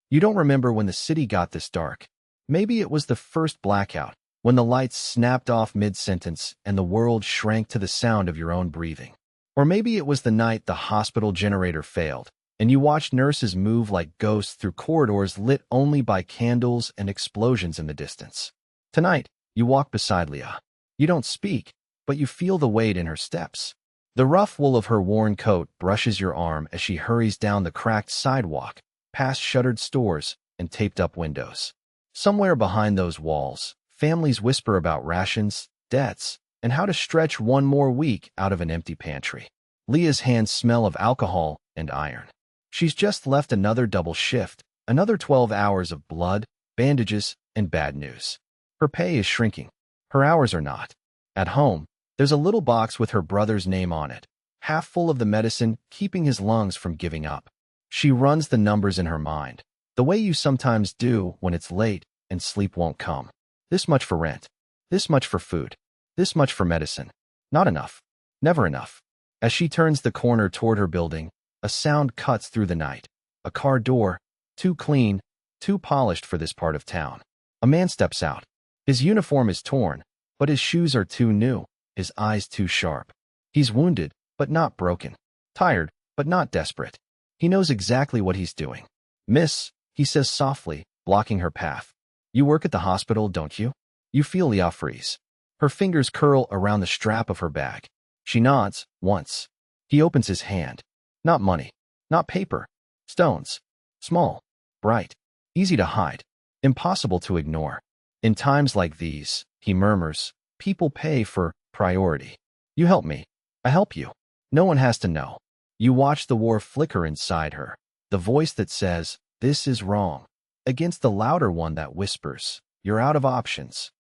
You don't remember when the city got this dark. Maybe it was the first blackout, when the lights snapped off mid-sentence and the world shrank to the sound of your own breathing. Or maybe it was the night the hospital generator failed, and you watched nurses move like ghosts through corridors lit only by candles and explosions in the distance. Tonight, you walk beside Leah. You don't speak, but you feel the weight in her steps. The rough wool of her worn coat brushes your arm as she hurries down the cracked sidewalk, past shuttered stores and taped-up windows. Somewhere behind those walls, families whisper about rations, debts, and how to stretch one more week out of an empty pantry. Leah's hands smell of alcohol and iron. She's just left another double shift, another 12 hours of blood, bandages, and bad news. Her pay is shrinking. Her hours are not. At home, there's a little box with her brother's name on it, half full of the medicine keeping his lungs from giving up. She runs the numbers in her mind, the way you sometimes do when it's late and sleep won't come. This much for rent. This much for food. This much for medicine. Not enough. Never enough. As she turns the corner toward her building, a sound cuts through the night. A car door, too clean, too polished for this part of town. A man steps out. His uniform is torn, but his shoes are too new, his eyes too sharp. He's wounded, but not broken. Tired, but not desperate. He knows exactly what he's doing. "Miss," he says softly, blocking her path. "You work at the hospital, don't you?" You feel Leah freeze. Her fingers curl around the strap of her bag. She nods, once. He opens his hand. Not money. Not paper. Stones. Small. Bright. Easy to hide. Impossible to ignore. In times like these, he murmurs, people pay for priority. You help me. I help you. No one has to know. You watch the war flicker inside her. The voice that says, "This is wrong," against the louder one that whispers, "You're out of options."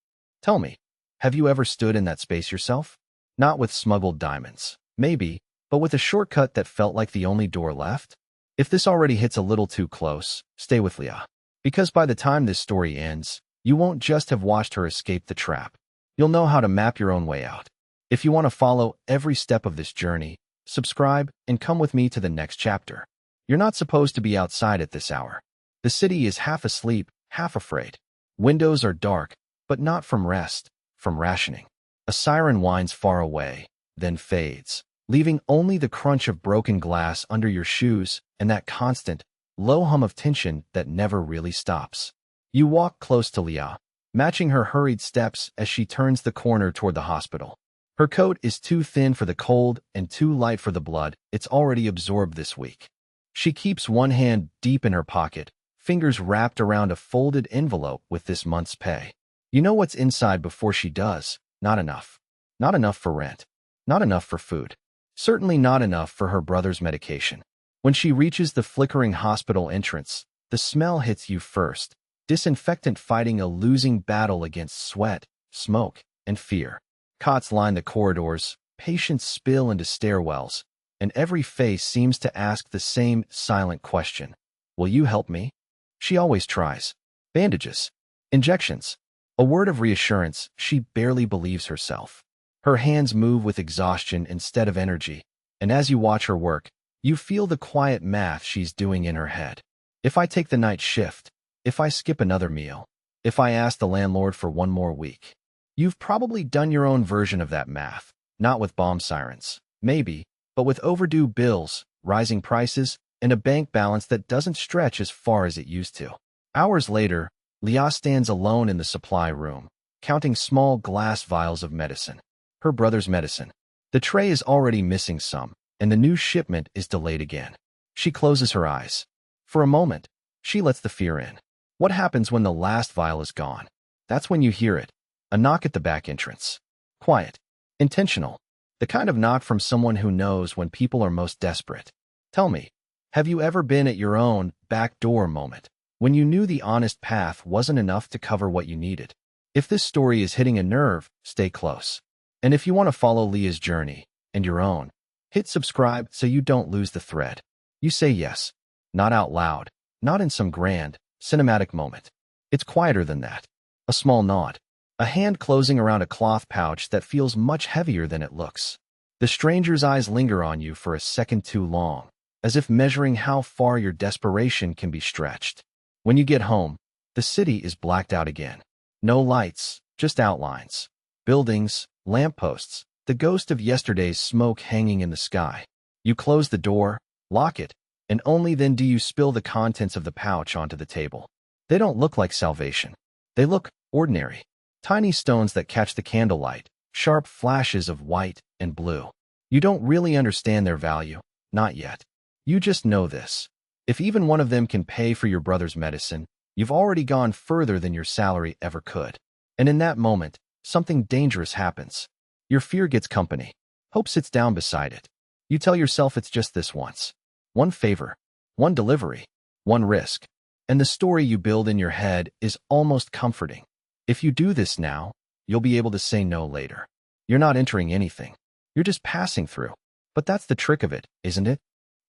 Tell me, have you ever stood in that space yourself? Not with smuggled diamonds, maybe, but with a shortcut that felt like the only door left? If this already hits a little too close, stay with Leah. Because by the time this story ends, you won't just have watched her escape the trap. You'll know how to map your own way out. If you want to follow every step of this journey, subscribe and come with me to the next chapter. You're not supposed to be outside at this hour. The city is half asleep, half afraid. Windows are dark, but not from rest, from rationing. A siren whines far away, then fades, leaving only the crunch of broken glass under your shoes and that constant, low hum of tension that never really stops. You walk close to Leah, matching her hurried steps as she turns the corner toward the hospital. Her coat is too thin for the cold and too light for the blood it's already absorbed this week. She keeps one hand deep in her pocket, fingers wrapped around a folded envelope with this month's pay. You know what's inside before she does. Not enough. Not enough for rent. Not enough for food. Certainly not enough for her brother's medication. When she reaches the flickering hospital entrance, the smell hits you first. Disinfectant fighting a losing battle against sweat, smoke, and fear. Cots line the corridors, patients spill into stairwells, and every face seems to ask the same silent question. Will you help me? She always tries. Bandages. Injections. A word of reassurance, she barely believes herself. Her hands move with exhaustion instead of energy, and as you watch her work, you feel the quiet math she's doing in her head. If I take the night shift, if I skip another meal, if I ask the landlord for one more week. You've probably done your own version of that math, not with bomb sirens, maybe, but with overdue bills, rising prices, and a bank balance that doesn't stretch as far as it used to. Hours later, Leah stands alone in the supply room, counting small glass vials of medicine. Her brother's medicine. The tray is already missing some, and the new shipment is delayed again. She closes her eyes. For a moment, she lets the fear in. What happens when the last vial is gone? That's when you hear it. A knock at the back entrance. Quiet. Intentional. The kind of knock from someone who knows when people are most desperate. Tell me, have you ever been at your own back door moment, when you knew the honest path wasn't enough to cover what you needed? If this story is hitting a nerve, stay close. And if you want to follow Leah's journey, and your own, hit subscribe so you don't lose the thread. You say yes. Not out loud. Not in some grand, cinematic moment. It's quieter than that. A small nod. A hand closing around a cloth pouch that feels much heavier than it looks. The stranger's eyes linger on you for a second too long, as if measuring how far your desperation can be stretched. When you get home, the city is blacked out again. No lights, just outlines. Buildings, lampposts, the ghost of yesterday's smoke hanging in the sky. You close the door, lock it, and only then do you spill the contents of the pouch onto the table. They don't look like salvation. They look ordinary. Tiny stones that catch the candlelight, sharp flashes of white and blue. You don't really understand their value, not yet. You just know this. If even one of them can pay for your brother's medicine, you've already gone further than your salary ever could. And in that moment, something dangerous happens. Your fear gets company. Hope sits down beside it. You tell yourself it's just this once. One favor, one delivery, one risk. And the story you build in your head is almost comforting. If you do this now, you'll be able to say no later. You're not entering anything. You're just passing through. But that's the trick of it, isn't it?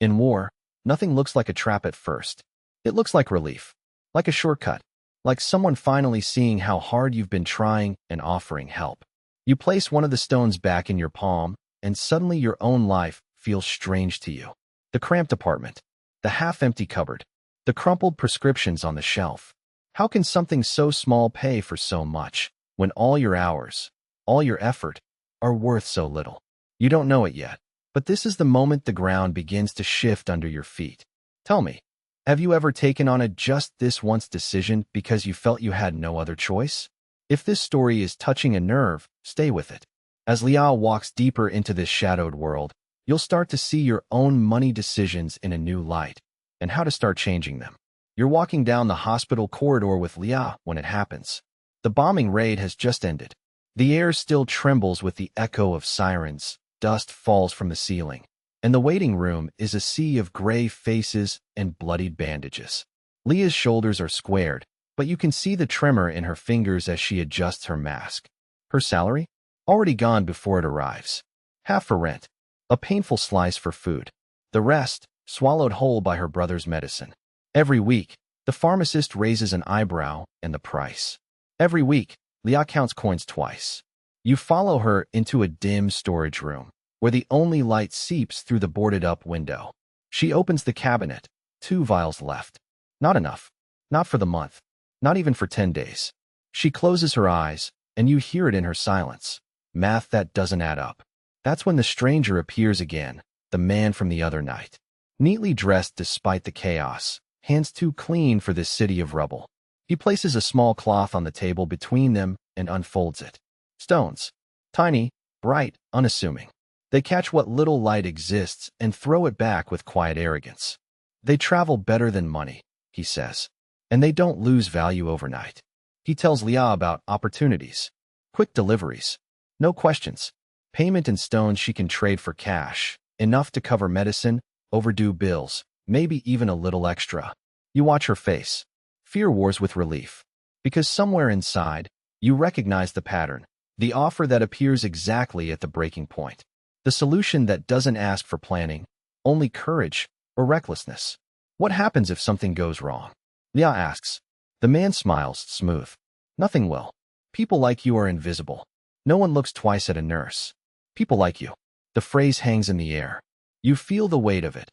In war, nothing looks like a trap at first. It looks like relief, like a shortcut, like someone finally seeing how hard you've been trying and offering help. You place one of the stones back in your palm, and suddenly your own life feels strange to you. The cramped apartment, the half-empty cupboard, the crumpled prescriptions on the shelf. How can something so small pay for so much, when all your hours, all your effort, are worth so little? You don't know it yet, but this is the moment the ground begins to shift under your feet. Tell me, have you ever taken on a just this once decision because you felt you had no other choice? If this story is touching a nerve, stay with it. As Liao walks deeper into this shadowed world, you'll start to see your own money decisions in a new light, and how to start changing them. You're walking down the hospital corridor with Liao when it happens. The bombing raid has just ended. The air still trembles with the echo of sirens, dust falls from the ceiling, and the waiting room is a sea of gray faces and bloodied bandages. Leah's shoulders are squared, but you can see the tremor in her fingers as she adjusts her mask. Her salary? Already gone before it arrives. Half for rent. A painful slice for food. The rest, swallowed whole by her brother's medicine. Every week, the pharmacist raises an eyebrow and the price. Every week, Leah counts coins twice. You follow her into a dim storage room, where the only light seeps through the boarded-up window. She opens the cabinet. 2 vials left. Not enough. Not for the month. Not even for 10 days. She closes her eyes, and you hear it in her silence. Math that doesn't add up. That's when the stranger appears again, the man from the other night. Neatly dressed despite the chaos, hands too clean for this city of rubble. He places a small cloth on the table between them and unfolds it. Stones. Tiny, bright, unassuming. They catch what little light exists and throw it back with quiet arrogance. They travel better than money, he says. And they don't lose value overnight. He tells Leah about opportunities. Quick deliveries. No questions. Payment in stones she can trade for cash. Enough to cover medicine, overdue bills, maybe even a little extra. You watch her face. Fear wars with relief. Because somewhere inside, you recognize the pattern. The offer that appears exactly at the breaking point. The solution that doesn't ask for planning, only courage or recklessness. What happens if something goes wrong? Leah asks. The man smiles, smooth. Nothing will. People like you are invisible. No one looks twice at a nurse. People like you. The phrase hangs in the air. You feel the weight of it.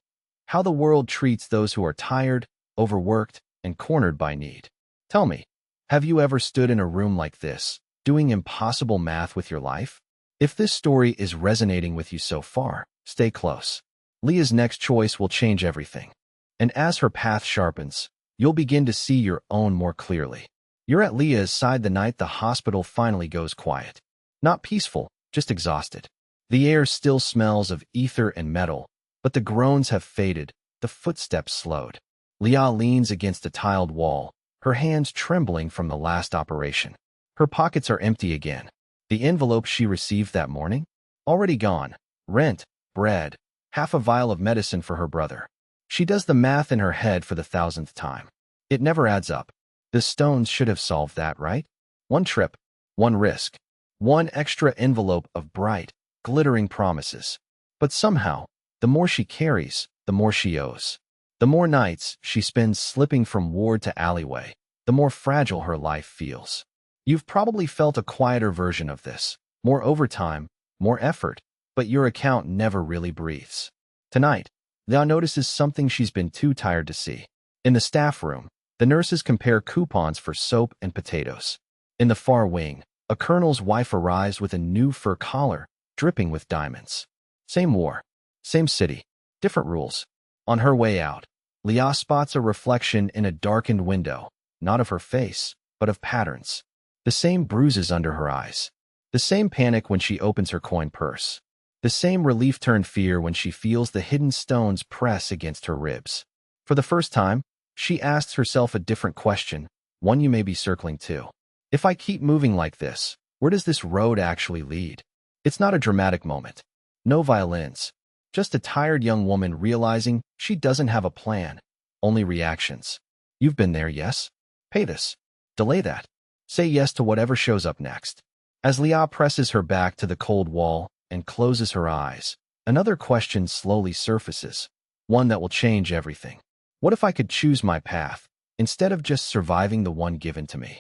How the world treats those who are tired, overworked, and cornered by need. Tell me, have you ever stood in a room like this, doing impossible math with your life? If this story is resonating with you so far, stay close. Leah's next choice will change everything. And as her path sharpens, you'll begin to see your own more clearly. You're at Leah's side the night the hospital finally goes quiet. Not peaceful, just exhausted. The air still smells of ether and metal, but the groans have faded, the footsteps slowed. Leah leans against a tiled wall, her hands trembling from the last operation. Her pockets are empty again. The envelope she received that morning? Already gone. Rent, bread, half a vial of medicine for her brother. She does the math in her head for the 1000th time. It never adds up. The stones should have solved that, right? One trip, one risk, one extra envelope of bright, glittering promises. But somehow, the more she carries, the more she owes. The more nights she spends slipping from ward to alleyway, the more fragile her life feels. You've probably felt a quieter version of this. More overtime, more effort, but your account never really breathes. Tonight, Leah notices something she's been too tired to see. In the staff room, The nurses compare coupons for soap and potatoes. In the far wing, a colonel's wife arrives with a new fur collar, dripping with diamonds. Same war, same city, different rules. On her way out, Leah spots a reflection in a darkened window, not of her face, but of patterns. The same bruises under her eyes. The same panic when she opens her coin purse. The same relief turned fear when she feels the hidden stones press against her ribs. For the first time, she asks herself a different question, one you may be circling too. If I keep moving like this, where does this road actually lead? It's not a dramatic moment. No violins. Just a tired young woman realizing she doesn't have a plan, only reactions. You've been there, yes? Pay this. Delay that. Say yes to whatever shows up next. As Leah presses her back to the cold wall and closes her eyes, another question slowly surfaces, one that will change everything. What if I could choose my path, instead of just surviving the one given to me?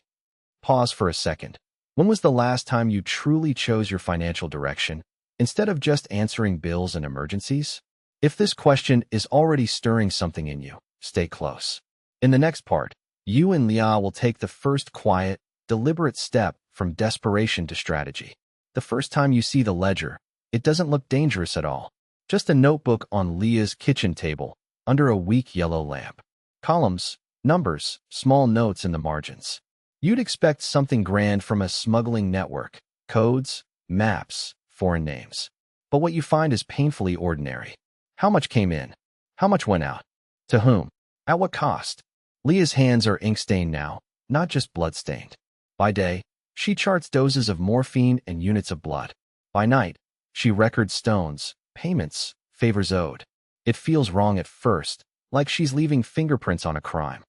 Pause for a second. When was the last time you truly chose your financial direction, instead of just answering bills and emergencies? If this question is already stirring something in you, stay close. In the next part, you and Leah will take the first quiet, deliberate step from desperation to strategy. The first time you see the ledger, it doesn't look dangerous at all. Just a notebook on Leah's kitchen table, under a weak yellow lamp. Columns, numbers, small notes in the margins. You'd expect something grand from a smuggling network, codes, maps, foreign names. But what you find is painfully ordinary. How much came in? How much went out? To whom? At what cost? Leah's hands are ink-stained now, not just blood-stained. By day, she charts doses of morphine and units of blood. By night, she records stones, payments, favors owed. It feels wrong at first, like she's leaving fingerprints on a crime.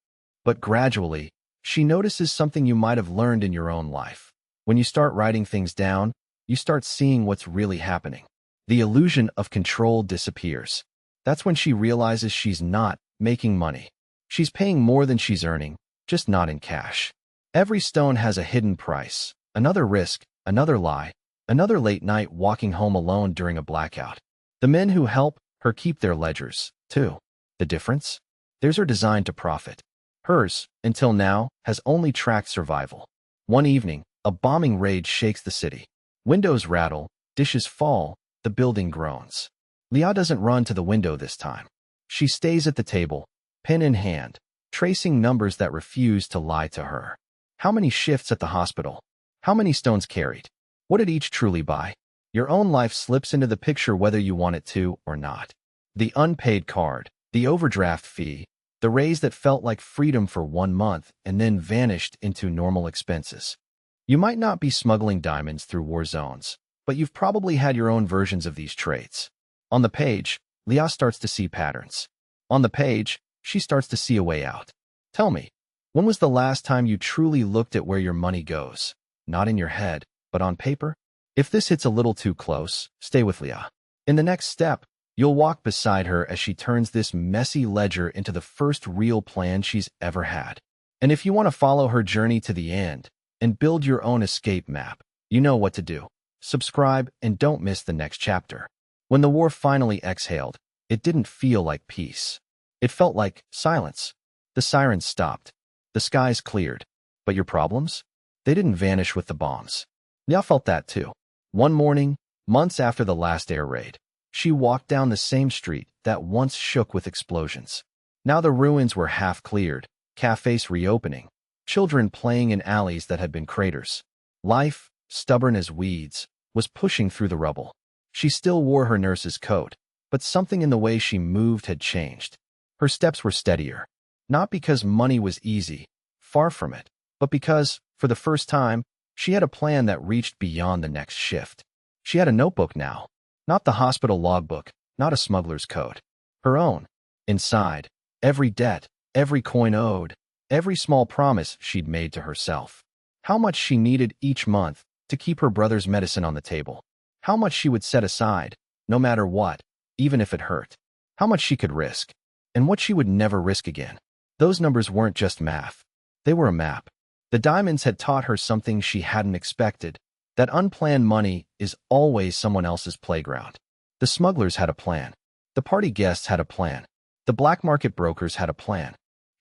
But gradually, she notices something you might have learned in your own life. When you start writing things down, you start seeing what's really happening. The illusion of control disappears. That's when she realizes she's not making money. She's paying more than she's earning, just not in cash. Every stone has a hidden price, another risk, another lie, another late night walking home alone during a blackout. The men who help her keep their ledgers, too. The difference? Theirs are designed to profit. Hers, until now, has only tracked survival. One evening, a bombing raid shakes the city. Windows rattle, dishes fall, the building groans. Leah doesn't run to the window this time. She stays at the table, pen in hand, tracing numbers that refuse to lie to her. How many shifts at the hospital? How many stones carried? What did each truly buy? Your own life slips into the picture whether you want it to or not. The unpaid card, the overdraft fee, the raise that felt like freedom for 1 month and then vanished into normal expenses. You might not be smuggling diamonds through war zones, but you've probably had your own versions of these traits. On the page, Leah starts to see patterns. On the page, she starts to see a way out. Tell me, when was the last time you truly looked at where your money goes? Not in your head, but on paper? If this hits a little too close, stay with Leah. In the next step, you'll walk beside her as she turns this messy ledger into the first real plan she's ever had. And if you want to follow her journey to the end and build your own escape map, you know what to do. Subscribe and don't miss the next chapter. When the war finally exhaled, it didn't feel like peace. It felt like silence. The sirens stopped. The skies cleared. But your problems? They didn't vanish with the bombs. Leah felt that too. One morning, months after the last air raid, she walked down the same street that once shook with explosions. Now the ruins were half cleared, cafes reopening, children playing in alleys that had been craters. Life, stubborn as weeds, was pushing through the rubble. She still wore her nurse's coat, but something in the way she moved had changed. Her steps were steadier, not because money was easy, far from it, but because, for the first time, she had a plan that reached beyond the next shift. She had a notebook now, not the hospital logbook, not a smuggler's code. Her own. Inside, every debt, every coin owed, every small promise she'd made to herself. How much she needed each month to keep her brother's medicine on the table. How much she would set aside, no matter what, even if it hurt. How much she could risk, and what she would never risk again. Those numbers weren't just math. They were a map. The diamonds had taught her something she hadn't expected, that unplanned money is always someone else's playground. The smugglers had a plan. The party guests had a plan. The black market brokers had a plan.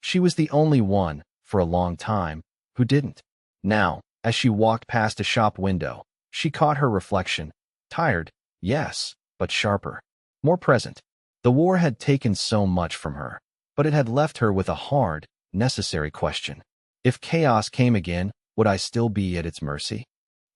She was the only one, for a long time, who didn't. Now, as she walked past a shop window, she caught her reflection. Tired, yes, but sharper. More present. The war had taken so much from her, but it had left her with a hard, necessary question. If chaos came again, would I still be at its mercy?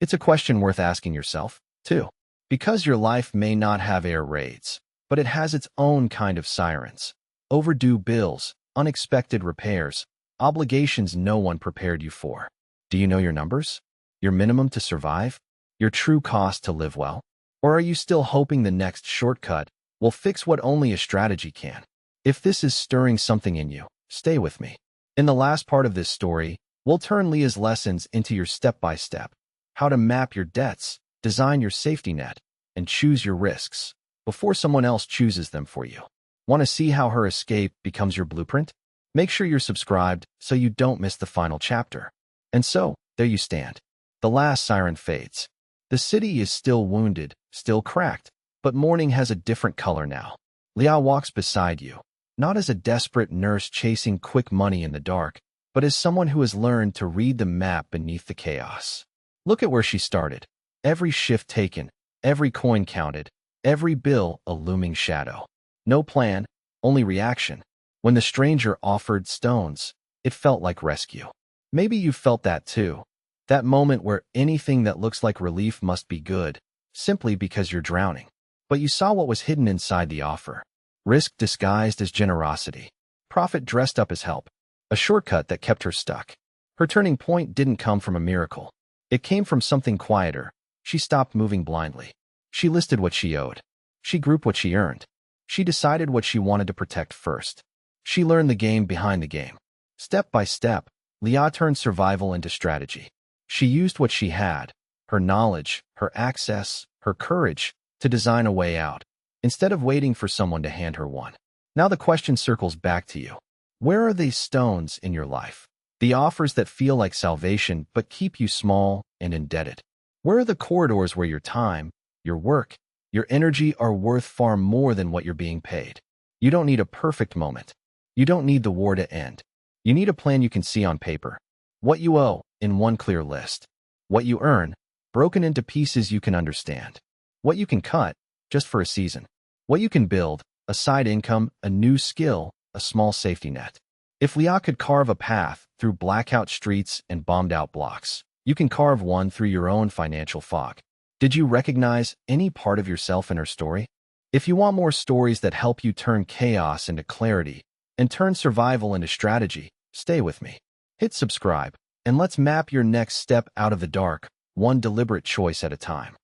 It's a question worth asking yourself, too. Because your life may not have air raids, but it has its own kind of sirens. Overdue bills, unexpected repairs, obligations no one prepared you for. Do you know your numbers? Your minimum to survive? Your true cost to live well? Or are you still hoping the next shortcut will fix what only a strategy can? If this is stirring something in you, stay with me. In the last part of this story, we'll turn Leah's lessons into your step-by-step. How to map your debts, design your safety net, and choose your risks before someone else chooses them for you. Want to see how her escape becomes your blueprint? Make sure you're subscribed so you don't miss the final chapter. And so, there you stand. The last siren fades. The city is still wounded, still cracked, but morning has a different color now. Leah walks beside you, not as a desperate nurse chasing quick money in the dark, but as someone who has learned to read the map beneath the chaos. Look at where she started. Every shift taken, every coin counted, every bill a looming shadow. No plan, only reaction. When the stranger offered stones, it felt like rescue. Maybe you felt that too. That moment where anything that looks like relief must be good, simply because you're drowning. But you saw what was hidden inside the offer. Risk disguised as generosity. Profit dressed up as help. A shortcut that kept her stuck. Her turning point didn't come from a miracle. It came from something quieter. She stopped moving blindly. She listed what she owed. She grouped what she earned. She decided what she wanted to protect first. She learned the game behind the game. Step by step, Leah turned survival into strategy. She used what she had, her knowledge, her access, her courage, to design a way out, instead of waiting for someone to hand her one. Now the question circles back to you. Where are these stones in your life? The offers that feel like salvation but keep you small and indebted. Where are the corridors where your time, your work, your energy are worth far more than what you're being paid? You don't need a perfect moment. You don't need the war to end. You need a plan you can see on paper. What you owe, in one clear list. What you earn, broken into pieces you can understand. What you can cut, just for a season. What you can build, a side income, a new skill, a small safety net. If Leah could carve a path through blackout streets and bombed-out blocks, you can carve one through your own financial fog. Did you recognize any part of yourself in her story? If you want more stories that help you turn chaos into clarity and turn survival into strategy, stay with me. Hit subscribe, and let's map your next step out of the dark, one deliberate choice at a time.